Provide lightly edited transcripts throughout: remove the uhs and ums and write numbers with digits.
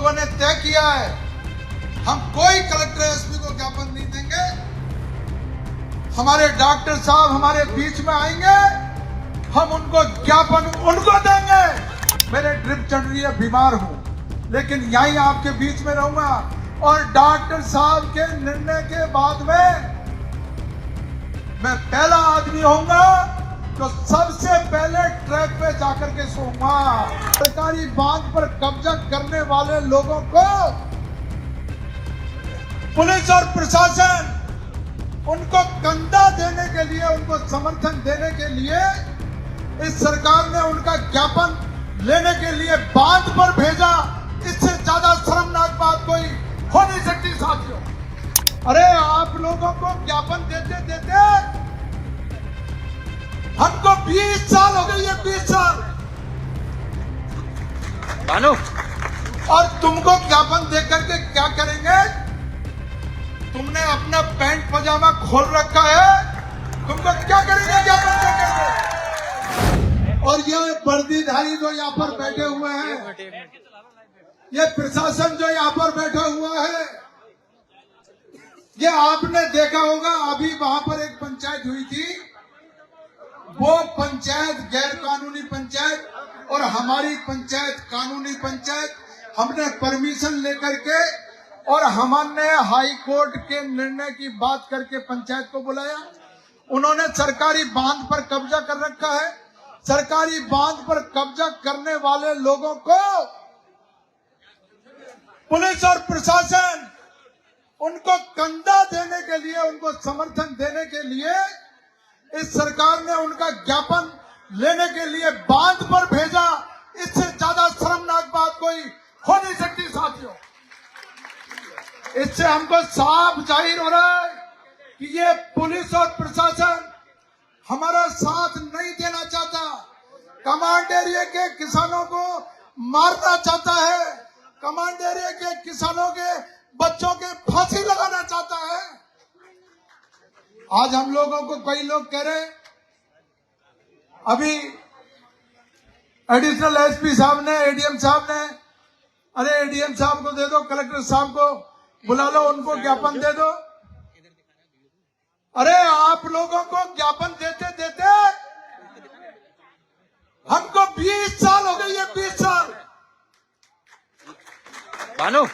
लोगों ने तय किया है, हम कोई कलेक्टर एसपी को ज्ञापन नहीं देंगे। हमारे डॉक्टर साहब हमारे बीच में आएंगे, हम उनको ज्ञापन उनको देंगे। मेरे ड्रिप चढ़ रही है, बीमार हूं, लेकिन यहीं आपके बीच में रहूंगा। और डॉक्टर साहब के निर्णय के बाद में मैं पहला आदमी होऊंगा तो सबसे पहले ट्रैक पे जाकर के सोऊंगा। सरकारी बांध पर कब्जा करने वाले लोगों को पुलिस और प्रशासन उनको कंधा देने के लिए, उनको समर्थन देने के लिए इस सरकार ने उनका ज्ञापन लेने के लिए बांध पर भेजा। इससे ज्यादा शर्मनाक बात कोई हो नहीं सकती साथियों। अरे आप लोगों को ज्ञापन देते देते हमको 20 साल हो गई है, 20 साल बानो। और तुमको ज्ञापन दे करके क्या करेंगे? तुमने अपना पैंट पजामा खोल रखा है, तुमको क्या करेंगे ज्ञापन दे करके? और ये वर्दीधारी जो यहाँ पर बैठे हुए हैं, ये प्रशासन जो यहाँ पर बैठा हुआ है, ये आपने देखा होगा अभी वहां पर एक पंचायत हुई थी, वो पंचायत गैर कानूनी पंचायत और हमारी पंचायत कानूनी पंचायत। हमने परमिशन लेकर के और हमने हाई कोर्ट के निर्णय की बात करके पंचायत को बुलाया। उन्होंने सरकारी बांध पर कब्जा कर रखा है। सरकारी बांध पर कब्जा करने वाले लोगों को पुलिस और प्रशासन उनको कंधा देने के लिए, उनको समर्थन देने के लिए इस सरकार ने उनका ज्ञापन लेने के लिए बांध पर भेजा। इससे ज्यादा शर्मनाक बात कोई हो नहीं सकती साथियों। इससे हमको साफ जाहिर हो रहा है कि ये पुलिस और प्रशासन हमारा साथ नहीं देना चाहता। कमांड एरिया के किसानों को मारना चाहता है, कमांड एरिया के किसानों के बच्चों के फांसी लगाना चाहता है। आज हम लोगों को कई लोग कह रहे, अभी एडिशनल एसपी साहब ने, एडीएम साहब ने, अरे एडीएम साहब को दे दो, कलेक्टर साहब को बुला लो, उनको ज्ञापन दे दो। अरे आप लोगों को ज्ञापन देते देते हमको 20 साल हो गई है, 20 साल। बानो।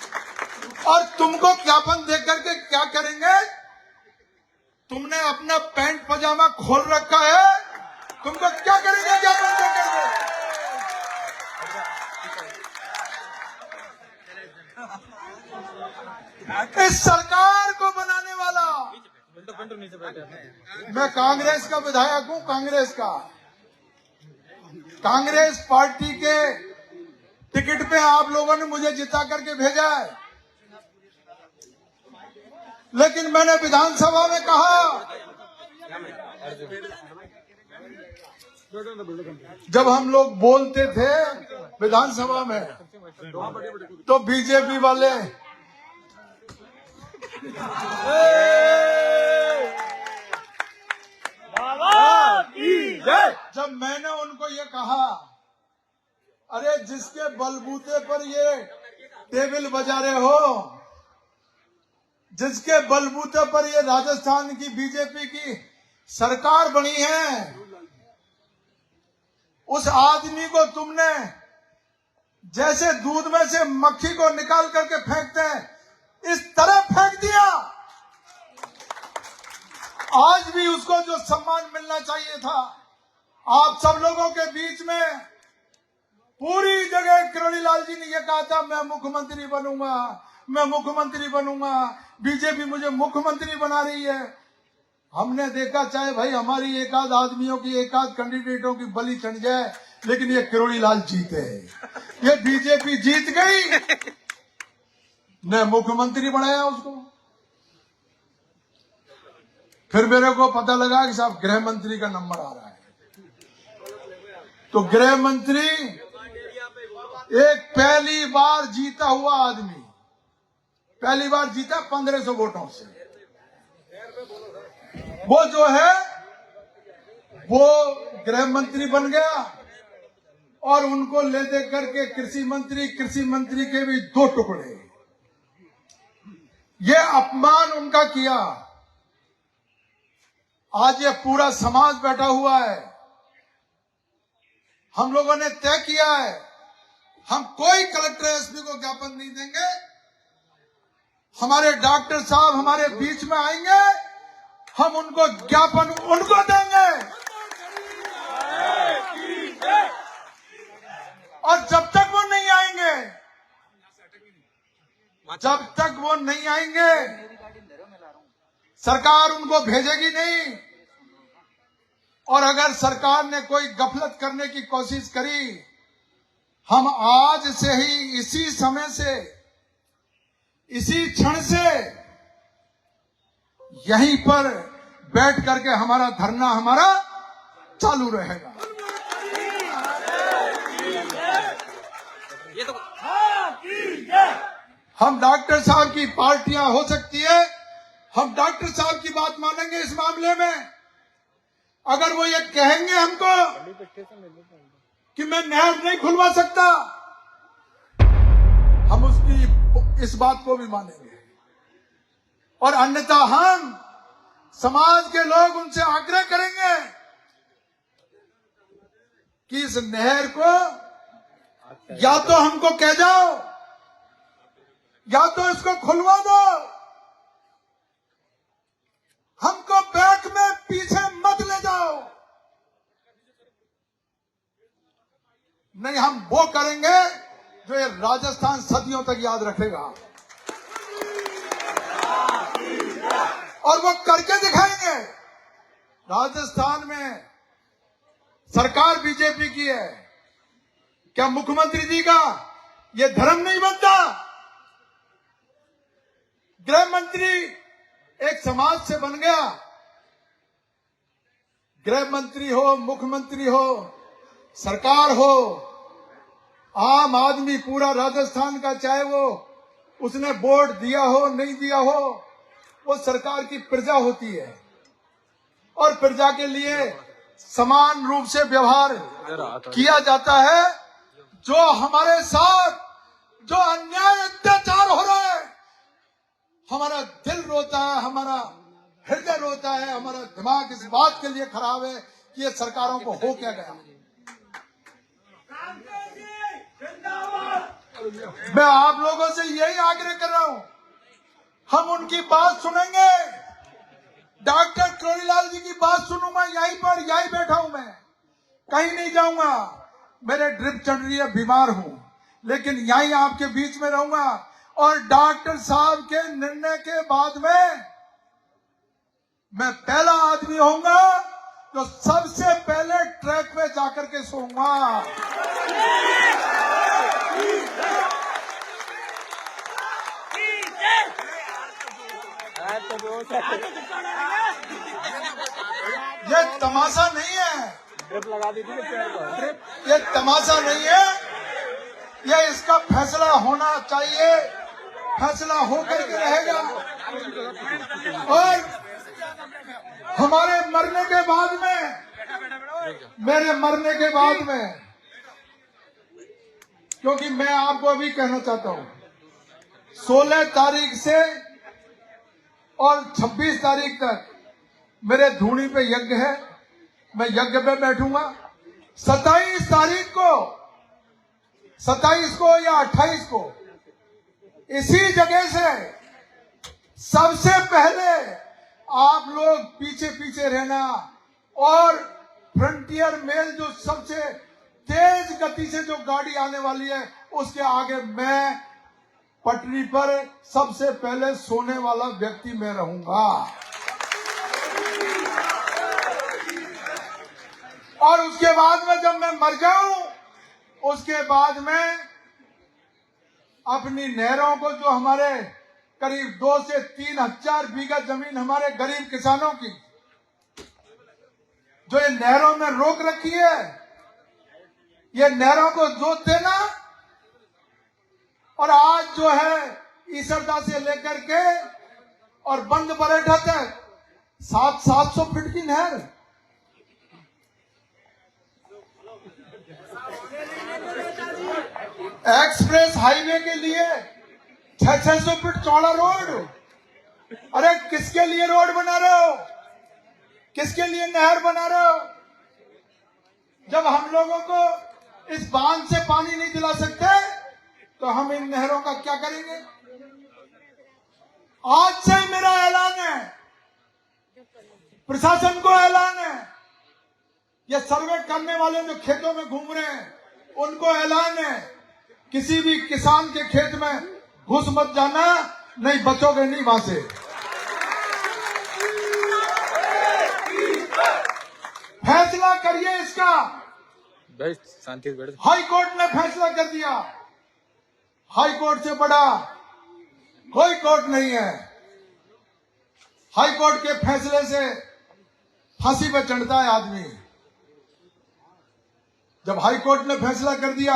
और तुमको ज्ञापन दे करके क्या करेंगे? तुमने अपना पैंट पजामा खोल रखा है, तुमको क्या करेंगे ज्ञापन दे करके? इस सरकार को बनाने वाला, मैं कांग्रेस का विधायक हूं, कांग्रेस का, कांग्रेस पार्टी के टिकट पे आप लोगों ने मुझे जिता करके भेजा है। लेकिन मैंने विधानसभा में कहा, जब हम लोग बोलते थे विधानसभा में, तो बीजेपी वाले जब मैंने उनको ये कहा, अरे जिसके बलबूते पर ये टेबल बजा रहे हो, जिसके बलबूते पर ये राजस्थान की बीजेपी की सरकार बनी है, उस आदमी को तुमने जैसे दूध में से मक्खी को निकाल करके फेंकते हैं, इस तरह फेंक दिया। आज भी उसको जो सम्मान मिलना चाहिए था, आप सब लोगों के बीच में पूरी जगह किरोड़ी लाल जी ने यह कहा था, मैं मुख्यमंत्री बनूंगा, मैं मुख्यमंत्री बनूंगा, बीजेपी मुझे मुख्यमंत्री बना रही है। हमने देखा, चाहे भाई हमारी एक आध आदमियों की, एक आध कैंडिडेटों की बलि चढ़ जाए, लेकिन ये किरोड़ी लाल जीते, ये बीजेपी जीत गई, ने मुख्यमंत्री बनाया उसको। फिर मेरे को पता लगा कि साहब गृह मंत्री का नंबर आ रहा है, तो गृह मंत्री एक पहली बार जीता हुआ आदमी, पहली बार जीता 1500 वोटों से, वो जो है वो गृह मंत्री बन गया। और उनको ले दे करके कृषि मंत्री के भी 2 टुकड़े। ये अपमान उनका किया। आज ये पूरा समाज बैठा हुआ है। हम लोगों ने तय किया है, हम कोई कलेक्टर एसपी को ज्ञापन नहीं देंगे। हमारे डॉक्टर साहब हमारे बीच में आएंगे, हम उनको ज्ञापन उनको देंगे। और जब तक वो नहीं आएंगे, सरकार उनको भेजेगी नहीं। और अगर सरकार ने कोई गफलत करने की कोशिश करी, हम आज से ही इसी समय से, इसी क्षण से यहीं पर बैठ करके हमारा धरना हमारा चालू रहेगा। ये तो हम डॉक्टर साहब की पार्टियां हो सकती है, हम डॉक्टर साहब की बात मानेंगे इस मामले में। अगर वो ये कहेंगे हमको कि मैं नहर नहीं खुलवा सकता, हम उसकी इस बात को भी मानेंगे। और अन्यथा हम समाज के लोग उनसे आग्रह करेंगे कि इस नहर को या तो हमको कह जाओ, या तो इसको खुलवा दो। हमको बैक में पीछे मत ले जाओ। नहीं, हम वो करेंगे जो ये राजस्थान सदियों तक याद रखेगा, और वो करके दिखाएंगे। राजस्थान में सरकार बीजेपी की है, क्या मुख्यमंत्री जी का ये धर्म नहीं बनता? गृह मंत्री एक समाज से बन गया। गृह मंत्री हो, मुख्यमंत्री हो, सरकार हो, आम आदमी पूरा राजस्थान का, चाहे वो उसने वोट दिया हो नहीं दिया हो, वो सरकार की प्रजा होती है। और प्रजा के लिए समान रूप से व्यवहार किया जाता है। जो हमारे साथ जो अन्याय अत्याचार हो रहा है, हमारा दिल रोता है, हमारा हृदय रोता है, हमारा दिमाग इस बात के लिए खराब है कि ये सरकारों को हो क्या गया। मैं आप लोगों से यही आग्रह कर रहा हूं, हम उनकी बात सुनेंगे। डॉक्टर किरोड़ीलाल जी की बात सुनूंगा, यहीं पर, यहीं बैठा हूं मैं, कहीं नहीं जाऊंगा। मेरे ड्रिप चढ़ रही है, बीमार हूं, लेकिन यहीं आपके बीच में रहूंगा। और डॉक्टर साहब के निर्णय के बाद में मैं पहला आदमी होऊंगा जो सबसे पहले ट्रैक पे जाकर के सोऊंगा। ये तमाशा नहीं है, ड्रिप लगा दी थी ड्रिप, ये तमाशा नहीं है, ये इसका फैसला होना चाहिए, फैसला होकर के रहेगा। और हमारे मरने के बाद में, मेरे मरने के बाद में, क्योंकि मैं आपको अभी कहना चाहता हूं, 16 तारीख से और 26 तारीख तक मेरे धूनी पे यज्ञ है, मैं यज्ञ पे बैठूंगा। 27 तारीख को, 27 को या 28 को इसी जगह से सबसे पहले आप लोग पीछे पीछे रहना, और फ्रंटियर मेल जो सबसे तेज गति से जो गाड़ी आने वाली है, उसके आगे मैं पटरी पर सबसे पहले सोने वाला व्यक्ति मैं रहूंगा। और उसके बाद में जब मैं मर जाऊं, उसके बाद में अपनी नहरों को, जो हमारे करीब 2 से 3 हजार बीघा जमीन हमारे गरीब किसानों की, जो ये नहरों में रोक रखी है, ये नहरों को जोत देना। और आज जो है ईसरदा से लेकर के और बंद बरेठा तक 700 फीट की नहर, एक्सप्रेस हाईवे के लिए 600 फीट चौड़ा रोड। अरे किसके लिए रोड बना रहे हो? किसके लिए नहर बना रहे हो? जब हम लोगों को इस बांध से पानी नहीं दिला सकते तो हम इन नहरों का क्या करेंगे? आज से मेरा ऐलान है, प्रशासन को ऐलान है, ये सर्वे करने वाले जो खेतों में घूम रहे हैं उनको ऐलान है, किसी भी किसान के खेत में घुस मत जाना, नहीं बचोगे नहीं वहां से। फैसला करिए इसका। हाई कोर्ट ने फैसला कर दिया। हाई कोर्ट से बड़ा कोई कोर्ट नहीं है। हाई कोर्ट के फैसले से फांसी पर चढ़ता है आदमी। जब हाई कोर्ट ने फैसला कर दिया,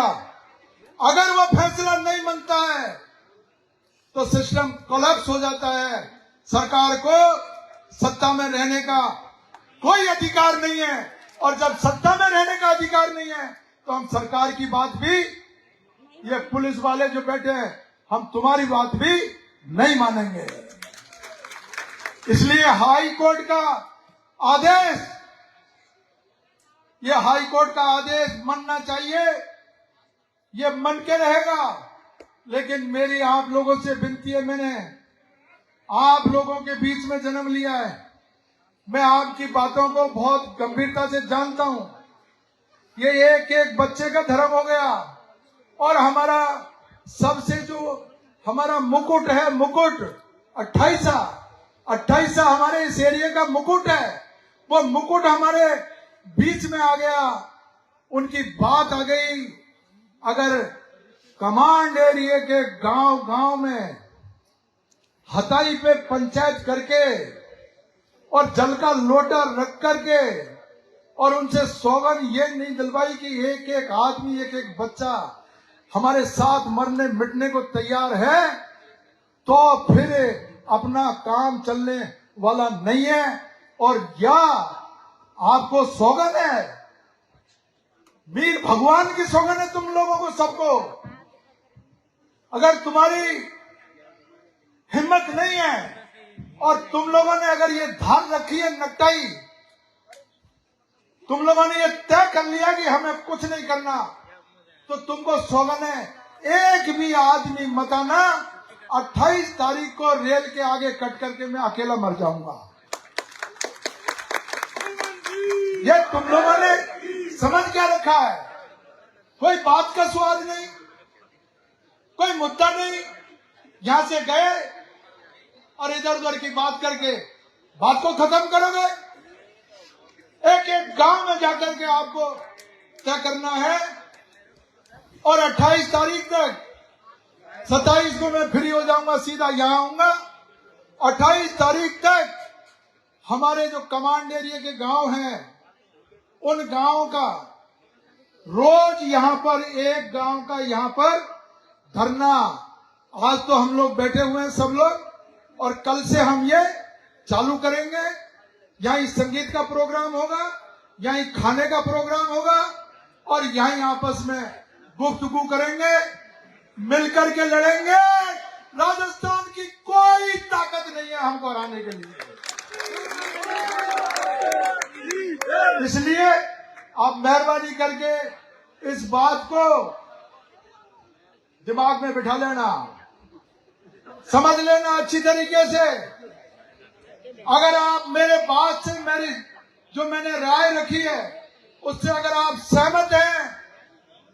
अगर वो फैसला नहीं मानता है तो सिस्टम कोलैप्स हो जाता है। सरकार को सत्ता में रहने का कोई अधिकार नहीं है, और जब सत्ता में रहने का अधिकार नहीं है तो हम सरकार की बात भी, ये पुलिस वाले जो बैठे हैं, हम तुम्हारी बात भी नहीं मानेंगे। इसलिए हाई कोर्ट का आदेश, ये हाई कोर्ट का आदेश मानना चाहिए, ये मन के रहेगा। लेकिन मेरी आप लोगों से विनती है, मैंने आप लोगों के बीच में जन्म लिया है, मैं आपकी बातों को बहुत गंभीरता से जानता हूं। ये एक एक बच्चे का धर्म हो गया, और हमारा सबसे जो हमारा मुकुट है, मुकुट 28 हमारे इस एरिया का मुकुट है, वो मुकुट हमारे बीच में आ गया, उनकी बात आ गई। अगर कमांड एरिया के गांव गांव में हथाई पे पंचायत करके और जल का लोटा रख करके और उनसे सौगन ये नहीं दिलवाई कि एक एक आदमी, एक एक बच्चा हमारे साथ मरने मिटने को तैयार है, तो फिर अपना काम चलने वाला नहीं है। और या आपको सौगन है, वीर भगवान की सौगन है तुम लोगों को सबको। अगर तुम्हारी हिम्मत नहीं है और तुम लोगों ने अगर ये धार रखी है नकटाई, तुम लोगों ने ये तय कर लिया कि हमें कुछ नहीं करना, तो तुमको सौगन है, एक भी आदमी मत आना। 28 तारीख को रेल के आगे कट करके मैं अकेला मर जाऊंगा। ये तुम लोगों ने समझ क्या रखा है? कोई बात का स्वाद नहीं, कोई मुद्दा नहीं। यहां से गए और इधर उधर की बात करके बात को खत्म करोगे। एक एक गांव में जाकर के आपको तय करना है, और 28 तारीख तक, 27 को मैं फ्री हो जाऊंगा, सीधा यहां आऊंगा। 28 तारीख तक हमारे जो कमांड एरिया के गांव हैं, उन गांव का रोज यहां पर, एक गांव का यहां पर धरना। आज तो हम लोग बैठे हुए हैं सब लोग, और कल से हम ये चालू करेंगे। यहीं संगीत का प्रोग्राम होगा, यहीं खाने का प्रोग्राम होगा, और यहीं आपस में गुफ्तगू करेंगे, मिलकर के लड़ेंगे। राजस्थान की कोई ताकत नहीं है हमको हराने के लिए। इसलिए आप मेहरबानी करके इस बात को दिमाग में बिठा लेना, समझ लेना अच्छी तरीके से। अगर आप मेरे बात से, मेरी जो मैंने राय रखी है उससे अगर आप सहमत हैं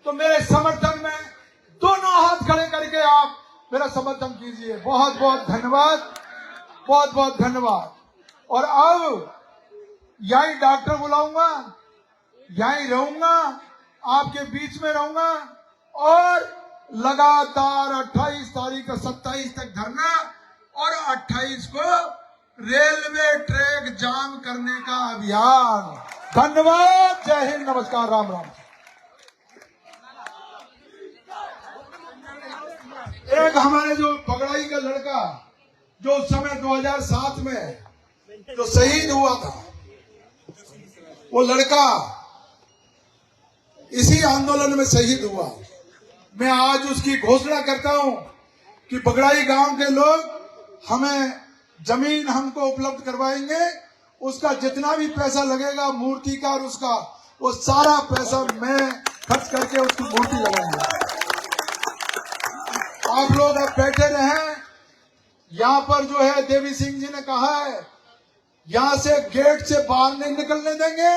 तो मेरे समर्थन में दोनों हाथ खड़े करके आप मेरा समर्थन कीजिए। बहुत बहुत धन्यवाद, बहुत बहुत धन्यवाद। और अब यहीं डॉक्टर बुलाऊंगा, यहीं रहूंगा, आपके बीच में रहूंगा, और लगातार 28 तारीख से 27 तक धरना, और 28 को रेलवे ट्रैक जाम करने का अभियान। धन्यवाद, जय हिंद, नमस्कार, राम राम। एक हमारे जो पगड़ाई का लड़का, जो उस समय 2007 में जो शहीद हुआ था, वो लड़का इसी आंदोलन में शहीद हुआ। मैं आज उसकी घोषणा करता हूं कि बगड़ाई गांव के लोग हमें जमीन हमको उपलब्ध करवाएंगे। उसका जितना भी पैसा लगेगा मूर्तिकार उसका, वो सारा पैसा मैं खर्च करके उसकी मूर्ति लगाऊंगा। आप लोग अब बैठे रहें। यहाँ पर जो है देवी सिंह जी ने कहा है, यहाँ से गेट से बाहर नहीं निकलने देंगे,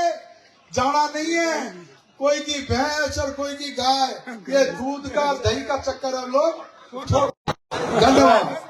जाना नहीं है। कोई की भैंस और कोई की गाय, ये दूध का दही का चक्कर है लोग। धन्यवाद।